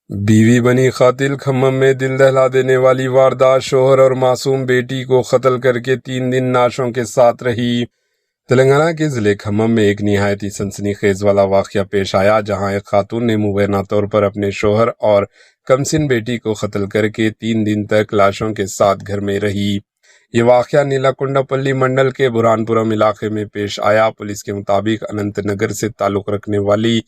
بیوی بنی قاتل، کھمم میں دل دہلا دینے والی واردات، شوہر اور معصوم بیٹی کو قتل کر کے 3 دن نعشوں کے ساتھ رہی۔ تلنگانہ کے ضلع کھمم میں ایک نہایت ہی سنسنی خیز والا واقعہ پیش آیا، جہاں ایک خاتون نے مبینہ طور پر اپنے شوہر اور کمسن بیٹی کو قتل کر کے 3 دن تک لاشوں کے ساتھ گھر میں رہی۔ یہ واقعہ نیلا کنڈا پلی منڈل کے برہان پورم علاقے میں پیش آیا۔ پولیس کے مطابق اننت نگر سے تعلق رکھنے والی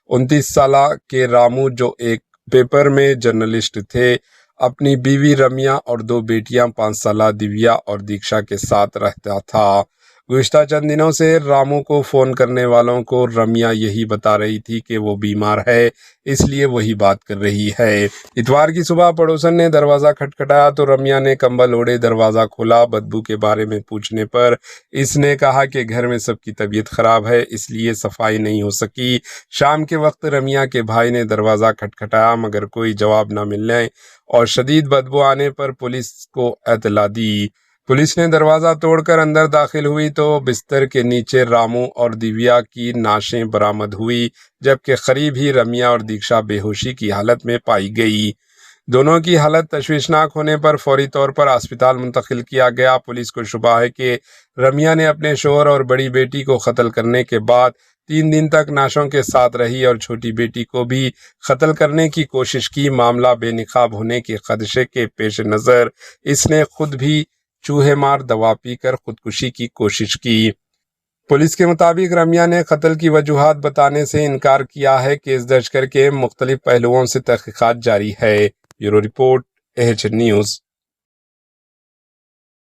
29 سالہ کے رامو، جو ایک پیپر میں جرنلسٹ تھے، اپنی بیوی رمیا اور 2 بیٹیاں 5 سالہ دیویا اور دیکشا کے ساتھ رہتا تھا۔ گزشتہ چند دنوں سے رامو کو فون کرنے والوں کو رمیا یہی بتا رہی تھی کہ وہ بیمار ہے، اس لیے وہی بات کر رہی ہے۔ اتوار کی صبح پڑوسن نے دروازہ کھٹکھٹایا تو رمیا نے کمبل اوڑھے دروازہ کھولا۔ بدبو کے بارے میں پوچھنے پر اس نے کہا کہ گھر میں سب کی طبیعت خراب ہے، اس لیے صفائی نہیں ہو سکی۔ شام کے وقت رمیا کے بھائی نے دروازہ کھٹکھٹایا مگر کوئی جواب نہ ملنے اور شدید بدبو آنے پر پولیس کو اطلاع دی۔ پولیس نے دروازہ توڑ کر اندر داخل ہوئی تو بستر کے نیچے رامو اور دیویا کی نعشیں برآمد ہوئی، جبکہ قریب ہی رمیا اور دیکشا بے ہوشی کی حالت میں پائی گئی۔ دونوں کی حالت تشویشناک ہونے پر فوری طور پر اسپتال منتقل کیا گیا۔ پولیس کو شبہ ہے کہ رمیا نے اپنے شوہر اور بڑی بیٹی کو قتل کرنے کے بعد 3 دن تک نعشوں کے ساتھ رہی اور چھوٹی بیٹی کو بھی قتل کرنے کی کوشش کی۔ معاملہ بے نقاب ہونے کے خدشے کے پیش نظر اس نے خود بھی چوہے مار دوا پی کر خودکشی کی کوشش کی۔ پولیس کے مطابق رمیا نے قتل کی وجوہات بتانے سے انکار کیا ہے۔ کیس درج کر کے مختلف پہلوؤں سے تحقیقات جاری ہے۔ Bureau report AHN news.